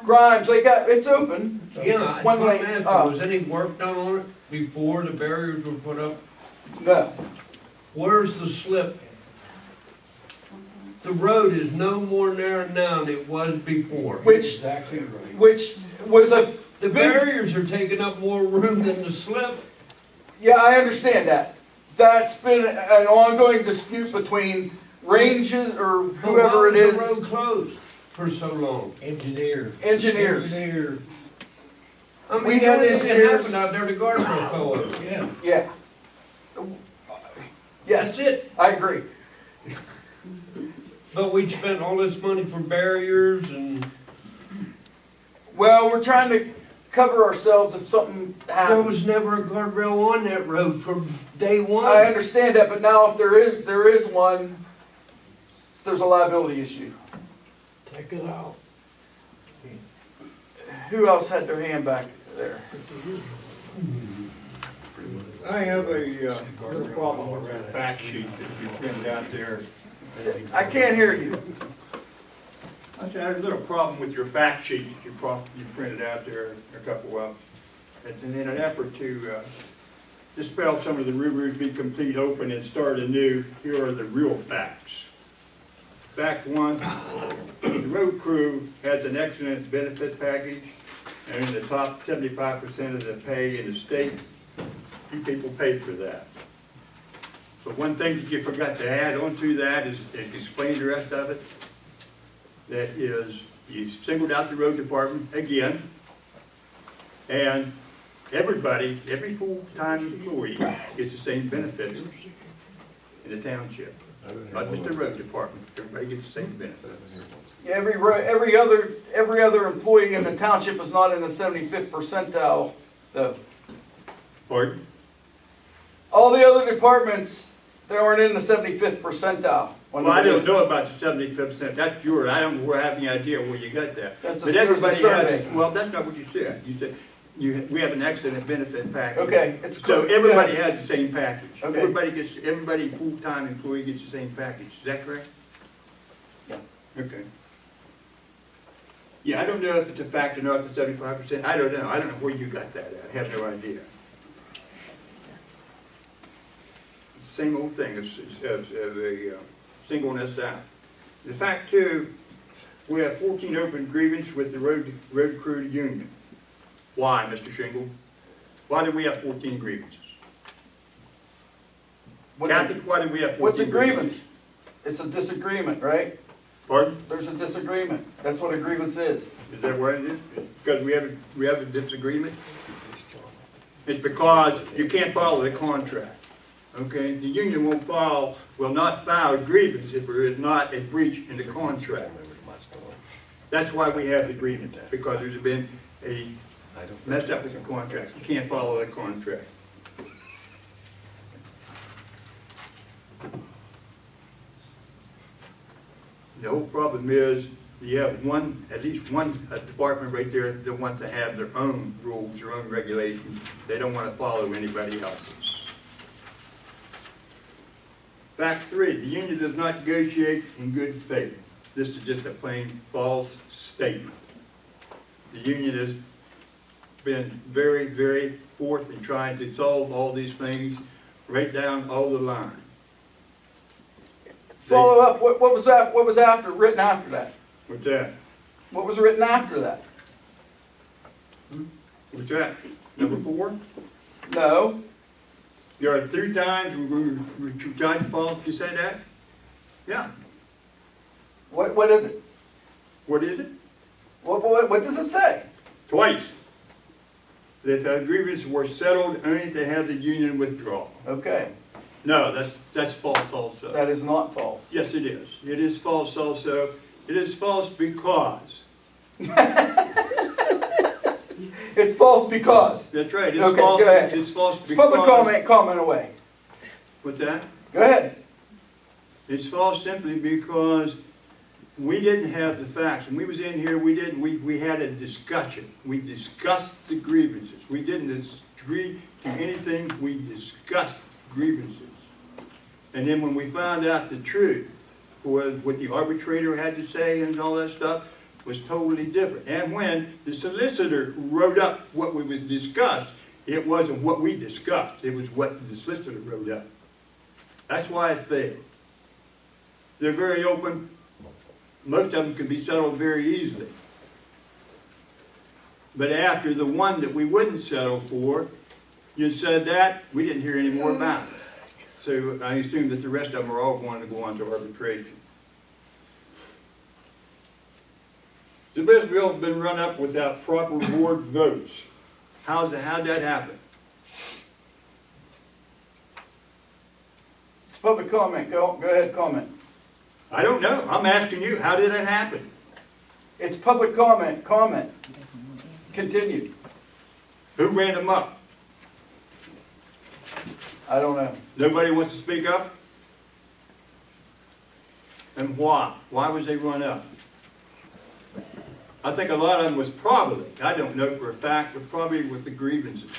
Grimes, it's open. Yeah, that's One what I'm way asking, up. was any work done on it before the barriers were put up? No, Where's the slip? The road is no more narrow now than it was before. which Exactly right. was a The big, barriers are taking up more room than the slip. yeah, I understand that. That's been an ongoing dispute between ranges or But whoever it why was the is, road closed for so long? Engineer. engineers. Engineer, I mean, We had it engineers- happened out there, the guardrail fell over. yeah. Yeah. Yes, That's it. I agree. But we spent all this money for barriers and Well, we're trying to cover ourselves if something there happens. was never a guardrail on that road from day I one. understand that, but now if there is one, there's a liability issue. Take it out. Who else had their hand back there? I have a little problem with the fact sheet that you printed out there. I can't hear you. I said, I have a little problem with your fact sheet that you printed out there, a couple of. It's in an effort to dispel some of the rumors, be complete, open, and start anew. Here are the real facts. Fact one, the road crew has an excellent benefit package, and in the top 75% of the pay in the state, you people paid for that. But one thing that you forgot to add on to that is to explain the rest of it. That is, you singled out the road department again, and everybody, every full-time employee gets the same benefits in the township. Not just the road department, everybody gets the same benefits. Every other employee in the township is not in the 75th percentile, though. Pardon? All the other departments, they aren't in the 75th percentile. Well, I don't know about the 75%, that's yours, I don't have any idea where you got that. That's a But everybody survey. has, well, that's not what you said. You said, we have an excellent benefit package. Okay, it's So good. everybody has the same package. Okay. Everybody full-time employee gets the same package, is that correct? Yeah. Okay. Yeah, I don't know if it's a fact or not, the 75%, I don't know where you got that at, I have no idea. Same old thing as a singleness out. The fact too, we have 14 open grievances with the road crew union. Why, Mr. Shingle? Why do we have 14 grievances? Kathy, why do we have 14 What's a grievances? grievance? It's a disagreement, right? Pardon? There's a disagreement. That's what a grievance is. Is that what it is? Because we have a disagreement? It's because you can't follow the contract. Okay? The union will not file grievance if there is not a breach in the contract. That's why we have the grievance, because there's been a messed up with the contract. You can't follow the contract. The whole problem is you have at least one department right there that wants to have their own rules, their own regulations. They don't want to follow anybody else's. Fact three, the union does not negotiate in good faith. This is just a plain false statement. The union has been very, very forth in trying to solve all these things right down all the line. Follow up, what was written after that? What's that? What was written after that? What's that? Number 4? No, There are 3 times we tried to follow. You say that? Yeah. what is it? What is it? What does it say? Twice. That the grievances were settled only to have the union withdraw. Okay, No, that's false also. that is not false. Yes, it is. It is false also. It is false because. It's false because. That's right. It's Okay, false. go ahead. It's false because. It's public comment away. What's that? Go ahead. It's false simply because we didn't have the facts. When we was in here, we had a discussion. We discussed the grievances. We didn't agree to anything. We discussed grievances. And then when we found out the truth, what the arbitrator had to say and all that stuff, was totally different. And when the solicitor wrote up what was discussed, it wasn't what we discussed, it was what the solicitor wrote up. That's why it failed. They're very open. Most of them can be settled very easily. But after the one that we wouldn't settle for, you said that, we didn't hear any more about it. So I assume that the rest of them are all going to go on to arbitration. The best bill's been run up without proper board votes. How'd that happen? It's public comment. Go ahead, comment. I don't know. I'm asking you, how did that happen? It's public comment. Comment. Continue. Who ran them up? I don't know. Nobody wants to speak up? And why? Why was they run up? I think a lot of them was probably, I don't know for a fact, but probably with the grievances.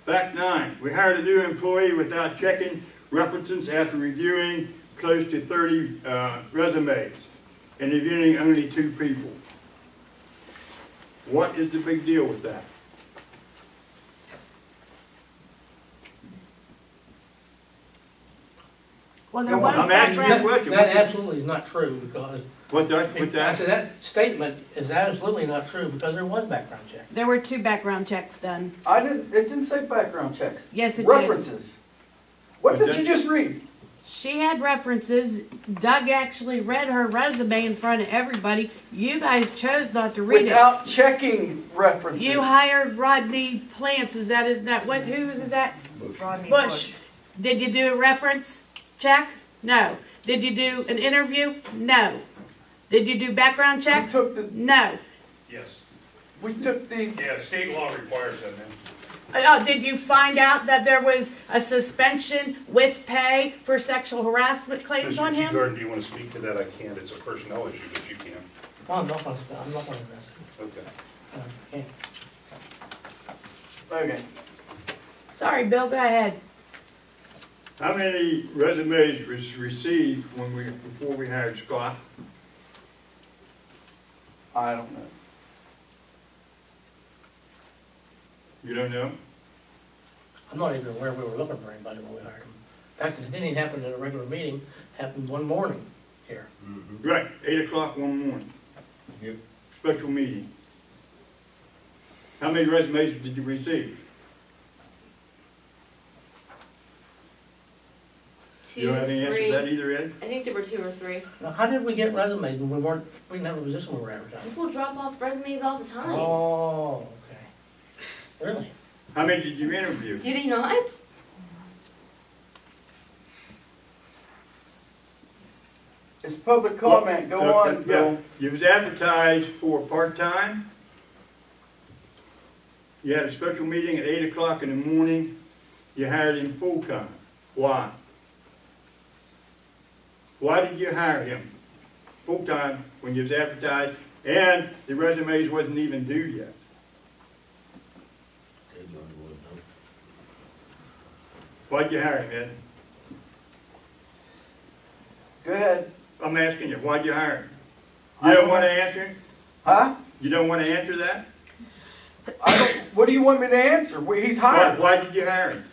Fact 9, we hired a new employee without checking references after reviewing close to 30 resumes and interviewing only 2 people. What is the big deal with that? Well, there was I'm asking you a background, question. That absolutely is not true because, What's that? What's I that? said that statement is absolutely not true because there was background check. there were 2 background checks done. It didn't say background checks. Yes, it did. References. What What's did you that? just read? She had references. Doug actually read her resume in front of everybody. You guys chose not to read it. Without checking references. You hired Rodney Plants. Is that what? Who is that? Rodney Bush. Did you do a reference check? No. Did you do an interview? No. Did you do background checks? took the- No. Yes. We took the, Yeah, state law requires that, man. Did you find out that there was a suspension with pay for sexual harassment claims on Mr. him? Teagarden, do you want to speak to that? I can't. It's a personnel issue, but you can. No, I'm not gonna address it. Okay. Can't. okay. Sorry, Bill, go ahead. How many resumes was received before we hired Scott? I don't know. You don't know? I'm not even aware we were looking for anybody when we hired him. In fact, it didn't even happen in a regular meeting, it happened one morning here. Right, 8 o'clock one morning. Yep. Special meeting. How many resumes did you receive? You don't have any answer to that either, Ed? I think there were 2 or 3. Now, how did we get resumes when we didn't have a position we were advertising? People drop off resumes all the time. Oh, okay. Really? How many did you interview? Do they not? It's public comment. Go on, Yeah, Bill. you was advertised for part-time. You had a special meeting at 8 o'clock in the morning. You hired him full-time. Why? Why did you hire him full-time when you was advertised and the resumes wasn't even due yet? Why'd you hire him, Ed? Go ahead. I'm asking you, why'd you hire him? I You don't don't want know. to answer? Huh? You don't want to answer that? What do you want me to answer? He's Why, hired. why did you hire him?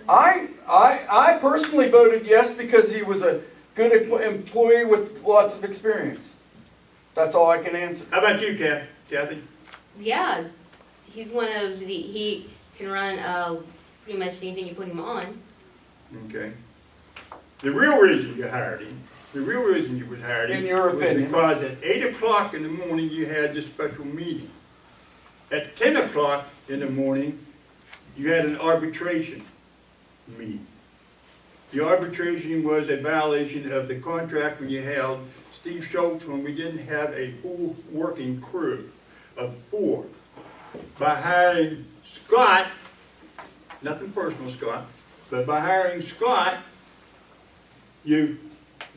I personally voted yes because he was a good employee with lots of experience. That's all I can answer. How about you, Kathy? Yeah, he's one of the, he can run pretty much anything you put him on. Okay. The real reason you hired him, the real reason you was hired him. In your opinion. Was because at 8 o'clock in the morning, you had this special meeting. At 10 o'clock in the morning, you had an arbitration meeting. The arbitration was a violation of the contract when you held Steve Schultz when we didn't have a full working crew of 4. By hiring Scott, nothing personal, Scott, but by hiring Scott, you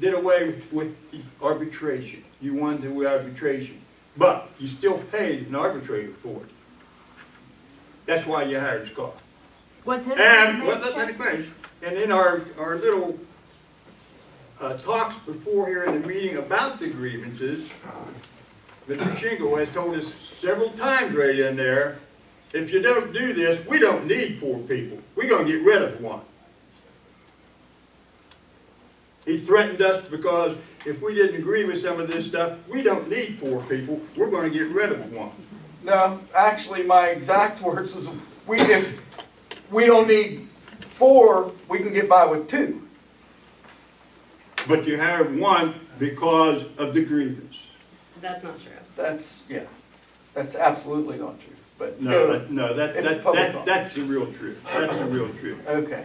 did away with the arbitration. You won the arbitration. But you still paid an arbitrator for it. That's why you hired Scott. What's his And, name? well, let me finish. And in our little talks before here in the meeting about the grievances, Mr. Shingle has told us several times right in there, if you don't do this, we don't need 4 people. We're gonna get rid of 1. He threatened us because if we didn't agree with some of this stuff, we don't need 4 people, we're gonna get rid of 1. No, actually, my exact words was, if we don't need 4, we can get by with 2. But you hired 1 because of the grievance. That's not true. That's absolutely not true, but. No, It's public law. that's the real truth. That's the real truth. Okay.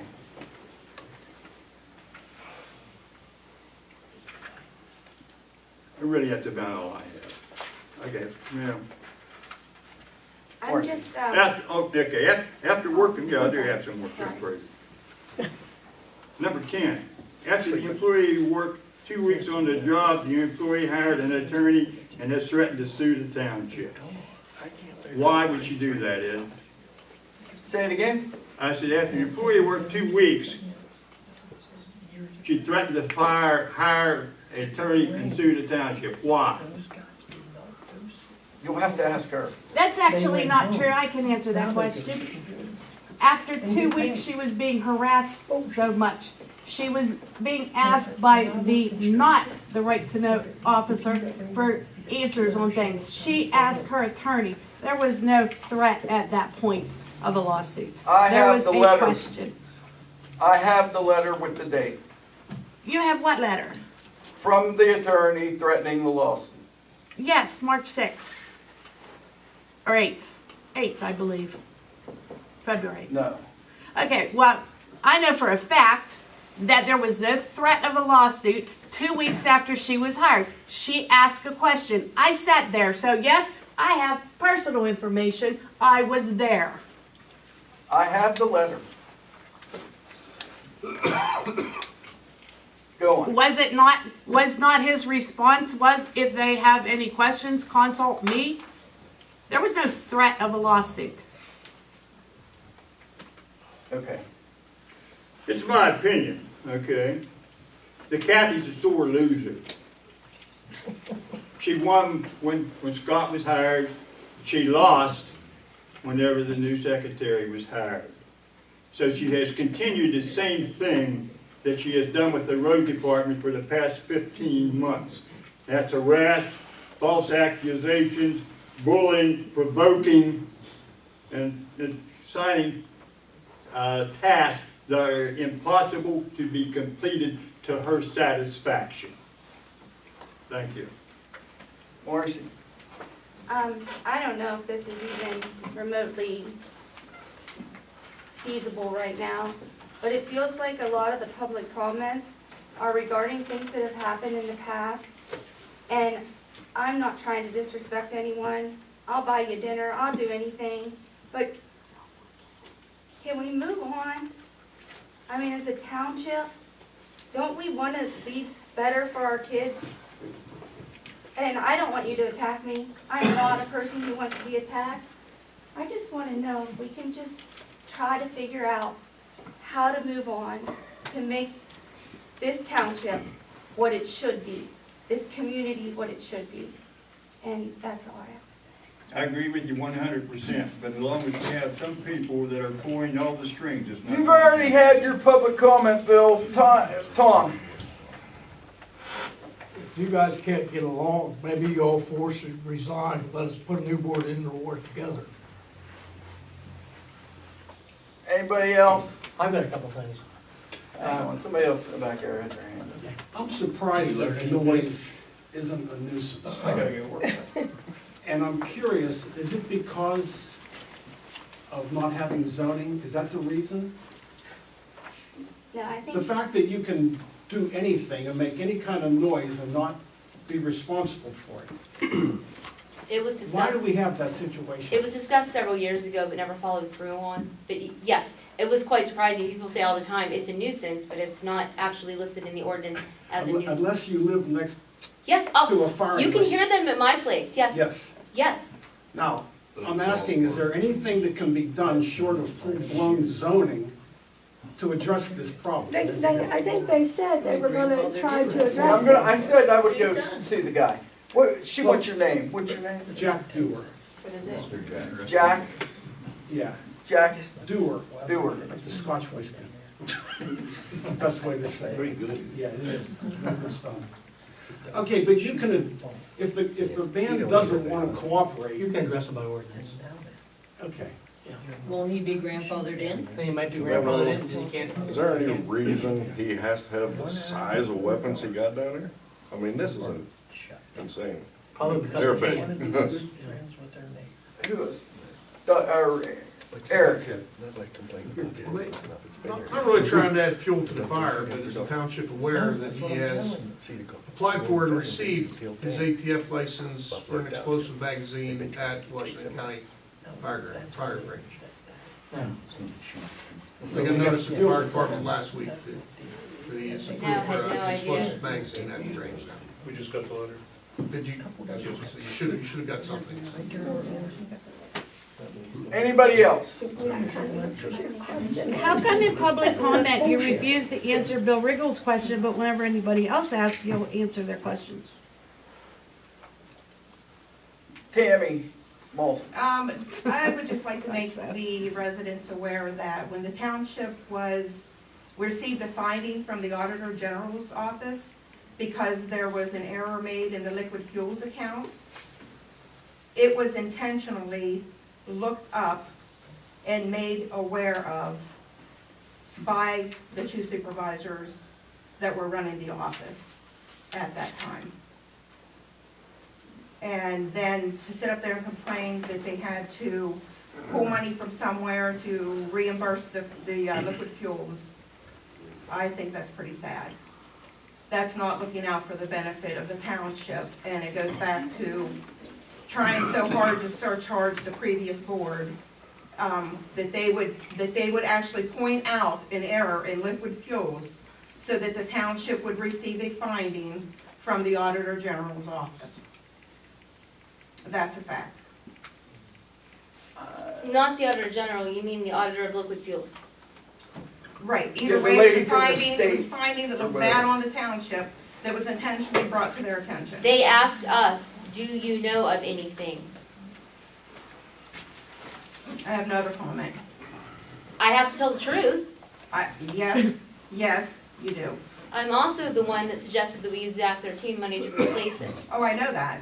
I really have to about all I have. Okay, yeah. I'm just, After working, yeah, I do have some more things for you. Number 10, after the employee worked 2 weeks on the job, the employee hired an attorney and has threatened to sue the township. Why would she do that, Ed? Say it again? I said, after the employee worked 2 weeks, she threatened to hire an attorney and sue the township. Why? You'll have to ask her. That's actually not true. I can answer that question. After 2 weeks, she was being harassed so much. She was being asked by not the right to know officer for answers on things. She asked her attorney. There was no threat at that point of a lawsuit. I There have was the a letter. question. I have the letter with the date You have what letter? from the attorney threatening the lawsuit. Yes, March 6th. Or 8th. 8th, I believe. February. No. Okay, well, I know for a fact that there was no threat of a lawsuit 2 weeks after she was hired. She asked a question. I sat there, so yes, I have personal information. I was there. I have the letter. Go on. Was not his response was, if they have any questions, consult me? There was no threat of a lawsuit. Okay. It's my opinion, okay? The Kathy's a sore loser. She won when Scott was hired. She lost whenever the new secretary was hired. So she has continued the same thing that she has done with the road department for the past 15 months. That's harass, false accusations, bullying, provoking, and signing tasks that are impossible to be completed to her satisfaction. Thank you. Morrissey. I don't know if this is even remotely feasible right now, but it feels like a lot of the public comments are regarding things that have happened in the past. And I'm not trying to disrespect anyone. I'll buy you dinner, I'll do anything, but can we move on? I mean, as a township, don't we want to leave better for our kids? And I don't want you to attack me. I'm not a person who wants to be attacked. I just want to know if we can just try to figure out how to move on to make this township what it should be, this community what it should be. And that's all I have to say. I agree with you 100%, but as long as we have some people that are pulling all the strings, it's not. You've already had your public comment, Phil. Tom. If you guys can't get along, maybe you all four should resign, let us put a new board in to work together. Anybody else? I've got a couple things. Hang on, somebody else in the back there had their hand up. I'm surprised that the noise isn't a nuisance. I gotta go work. And I'm curious, is it because of not having zoning? Is that the reason? No, I The think, fact that you can do anything and make any kind of noise and not be responsible for it. It was Why discussed, do we have that situation? it was discussed several years ago, but never followed through on. But yes, it was quite surprising. People say all the time, it's a nuisance, but it's not actually listed in the ordinance as a nuisance. Unless you live next Yes, to oh, a fire. you can lane. hear them at my place, yes. Yes. Yes. Now, I'm asking, is there anything that can be done short of full-blown zoning to address this problem. I think they said they were gonna try to Well, address I it. said I would go see the guy. What, what's your name? What's your name? Jack Dewar, What is it? Jack? yeah, Jack Dewar, Dewar. like the Scotch whiskey. It's the best way to say it. Very good. Yeah, it is. Good stuff. Okay, but you can, if the band doesn't want to cooperate, You can address it by ordinance. okay. Will he be grandfathered in? Then you might do grandfather in, and you can't. Is there any reason he has to have the size of weapons he got down there? I mean, this is insane. Probably They're because he big. can. Who was, Eric? Not really trying to add fuel to the fire, but is the township aware that he has applied for and received his ATF license for an explosive magazine at Washington County Fire Range? I got notice at the fire department last week that he is approved No, I had for no an idea. explosive magazine at the range now. We just got the letter. Did you, you should have got something. Anybody else? How come in public comment you refuse to answer Bill Riggle's question, but whenever anybody else asks, you'll answer their questions? Tammy Molson. I would just like to make the residents aware that when the township received a finding from the Auditor General's office because there was an error made in the liquid fuels account, it was intentionally looked up and made aware of by the two supervisors that were running the office at that time. And then to sit up there and complain that they had to pull money from somewhere to reimburse the liquid fuels, I think that's pretty sad. That's not looking out for the benefit of the township, and it goes back to trying so hard to surcharge the previous board, that they would actually point out an error in liquid fuels so that the township would receive a finding from the Auditor General's office. That's a fact. Not the Auditor General, you mean the Auditor of Liquid Fuels? Right, Yeah, either the way, lady it was from the a finding, it was state a finding that looked or bad whatever. on the township that was intentionally brought to their attention. They asked us, do you know of anything? I have no other comment. I have to tell the truth. Yes, you do. I'm also the one that suggested that we use the Act 13 money to replace it. Oh, I know that.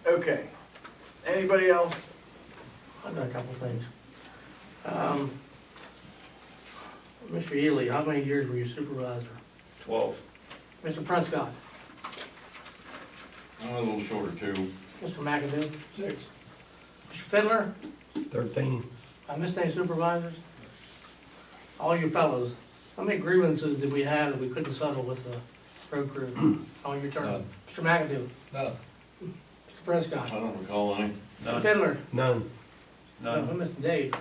Okay. Anybody else? I've got a couple things. Mr. Ely, how many years were you supervisor? 12. Mr. Prescott? A little shorter too. Mr. McAdoo? 6. Mr. Fiddler? 13. I missed any supervisors? All you fellows, how many grievances did we have that we couldn't settle with the road crew? On your turn. None. Mr. McAdoo? No, Mr. Prescott? I don't recall any. Mr. Fiddler? None. No, I missed Dave.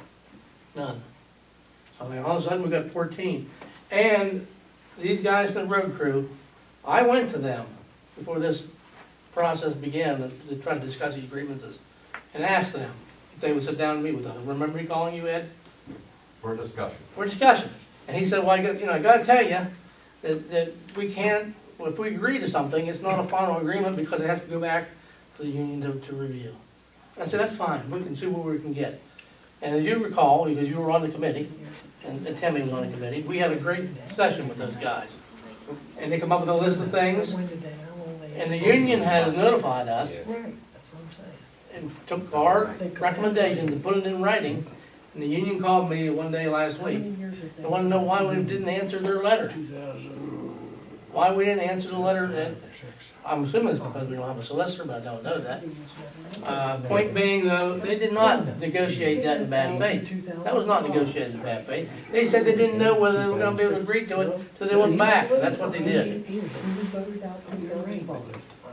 None. I mean, all of a sudden, we got 14. And these guys from the road crew, I went to them before this process began to try to discuss these grievances and asked them if they would sit down and meet with us. Remember me calling you, Ed? For discussion. For discussion. And he said, well, I gotta tell you that we can't, if we agree to something, it's not a final agreement because it has to go back to the union to review. I said, that's fine, we can see what we can get. And as you recall, because you were on the committee, and Timmy was on the committee, we had a great session with those guys. And they come up with a list of things, and the union has notified us and took our recommendations and put it in writing. And the union called me one day last week. They wanted to know why we didn't answer their letter. Why we didn't answer the letter. I'm assuming it's because we don't have a solicitor, but I don't know that. Point being, though, they did not negotiate that in bad faith. That was not negotiated in bad faith. They said they didn't know whether they were going to be able to agree to it, so they went back, and that's what they did.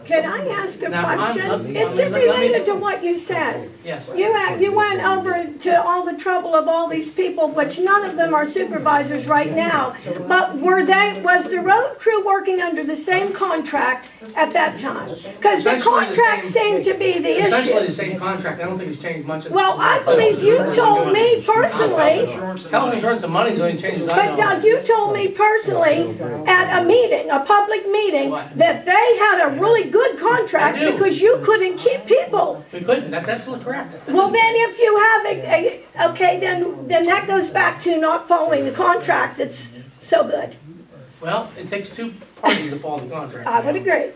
Can I ask a Now, question? It's related to what you said. Yes. You went over to all the trouble of all these people, which none of them are supervisors right now. But was the road crew working under the same contract at that time? Because the Essentially the contract same- seemed to be the Essentially issue. the same contract, I don't think it's changed much. Well, I believe you told me personally, Health insurance and money's the only changes I but know. Doug, you told me personally at a meeting, a public meeting, that they had a really good contract They do. because you couldn't keep people. We couldn't, that's absolutely correct. Well, then if you have okay, then that goes back to not following the contract that's so good. Well, it takes two parties to follow the contract. I would agree.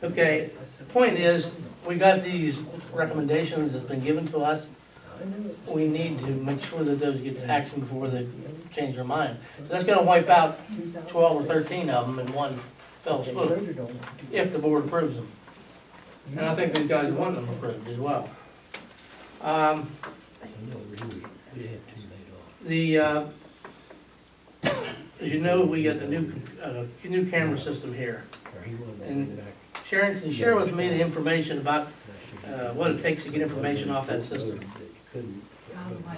Okay, the point is, we got these recommendations that's been given to us. We need to make sure that those get to action before they change their mind. That's gonna wipe out 12 or 13 of them in one fell swoop, if the board approves them. And I think these guys want them approved as well. As you know, we got a new camera system here. And Sharon, can you share with me the information about what it takes to get information off that system?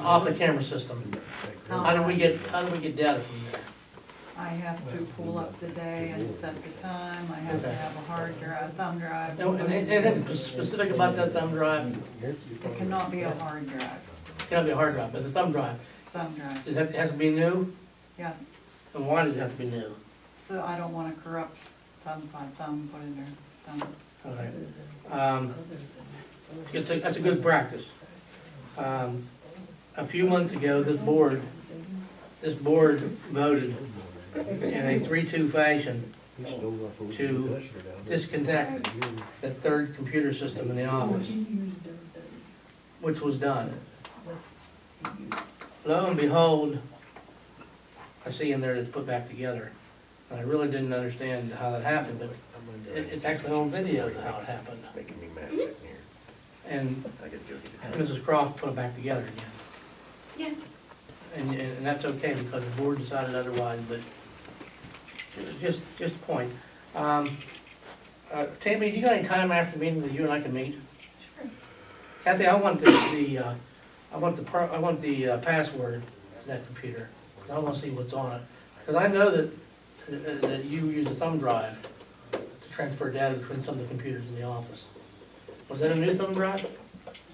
Off the camera system? How do we get data from there? I have to pull up the day and set the time, I have to have a hard drive, thumb drive. And anything specific about that thumb drive? It cannot be a hard drive, It cannot be a hard drive, but the thumb drive, thumb drive, it has to be new? yes. And why does it have to be new? So I don't wanna corrupt thumb by thumb, put in there, thumb. Okay. That's a good practice. A few months ago, this board voted in a 3-2 fashion to disconnect the third computer system in the office, which was done. Lo and behold, I see in there it's put back together. And I really didn't understand how that happened, but it's actually on video how it happened. Making me mad sitting here. And I gotta go get it. Mrs. Croft put it back together again. Yeah. And that's okay because the board decided otherwise, but just a point. Tammy, do you got any time after the meeting that you and I can meet? Sure. Kathy, I want the password to that computer. I want to see what's on it. Because I know that you use a thumb drive to transfer data between some of the computers in the office. Was that a new thumb drive?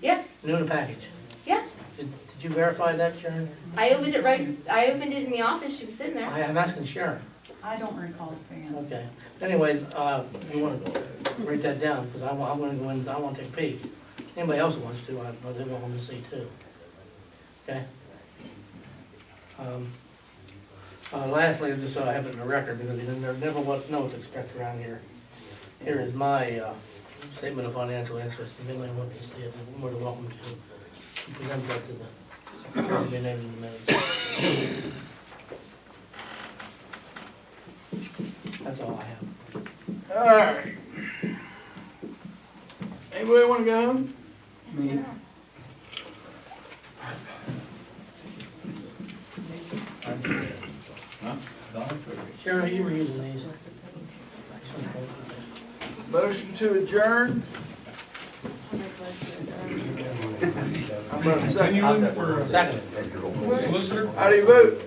Yes, New in a package? yeah. Did you verify that, Sharon? I opened it in the office, she was sitting there. I'm asking Sharon. I don't recall seeing it. Okay. Anyways, you want to write that down, because I'm going to go in, I want to take a peek. Anybody else who wants to, they're welcome to see too. Okay? Lastly, just so I have it in the record, because you never know what to expect around here. Here is my statement of financial interest. If anyone wants to see it, you're more than welcome to present that to the secretary, to be named in the minutes. That's all I have. All right. Anybody want to go home? Yeah. Sharon, you were using these. Motion to adjourn. I'm going to Continuing for a Second. solicitor? How do you vote?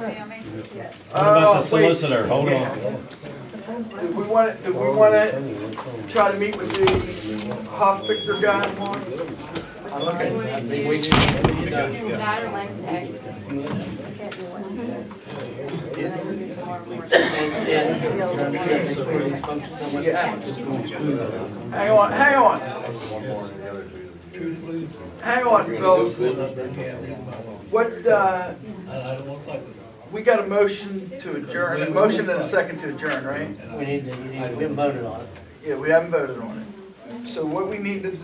Tammy? Yes. What about the solicitor? Hold on. Do we want to try to meet with the hot fixer guy tomorrow? I'm looking at the week. That or Wednesday. Hang on. Hang on, fellas. What, we got a motion to adjourn, a motion and a second to adjourn, right? We haven't voted on it. Yeah, we haven't voted on it. So what we need to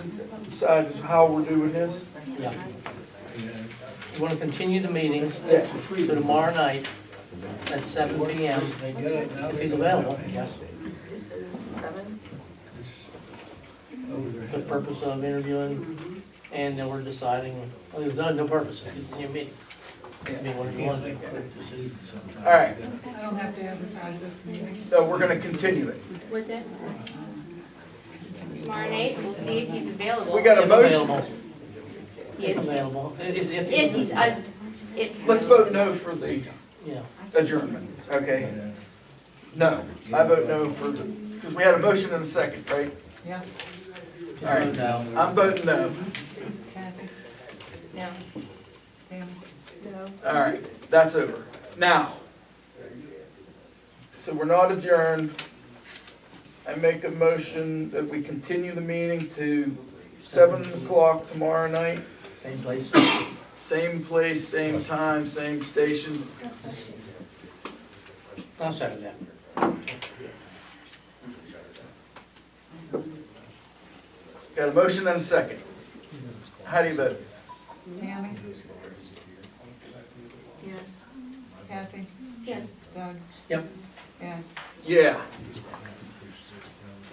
decide is how we're doing this? Yeah. We want to continue the meeting to tomorrow night at 7 p.m. if he's available, yes. For the purpose of interviewing, and then we're deciding, well, there's no purpose, it's a new meeting. I mean, whatever you want to do. All right, I don't have to advertise this meeting. so we're gonna continue it. With it? Tomorrow night, we'll see if he's available. We got a If motion. available. He If is. available. If he's, if. Let's vote no for the Yeah. adjournment, okay? No, I vote no for the, because we had a motion and a second, right? Yeah, All right, I'm voting no. Kathy, No. Tammy. All right, that's over. Now, so we're not adjourned. I make a motion that we continue the meeting to 7 o'clock tomorrow night. Same place. Same place, same time, same station. I'll second that. Got a motion and a second. How do you vote? Tammy, Yes. Kathy, Yes. Doug. Yep. Ed. Yeah.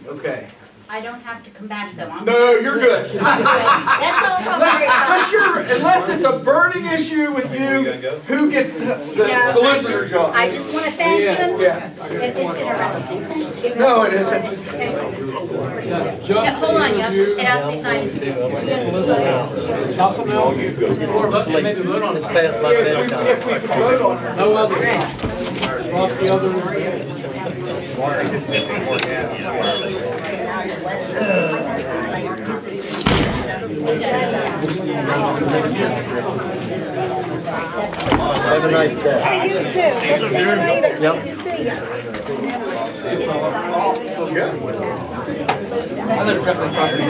Okay. I don't have to come back though. I'm No, you're good. That's all I'm worried about. Unless it's a burning issue with you, who gets the solicitor job? I just want to thank you. Yeah. It's interesting. No, it isn't. Yeah, hold on, yeah. It has to be signed. Or maybe vote on it. If we can vote on it. No other. Brought the other. Have a nice day. Hey, you too. Let's see you later. Good to see you. I live directly across the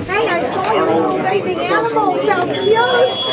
Hey, I saw your little baby animals. How cute.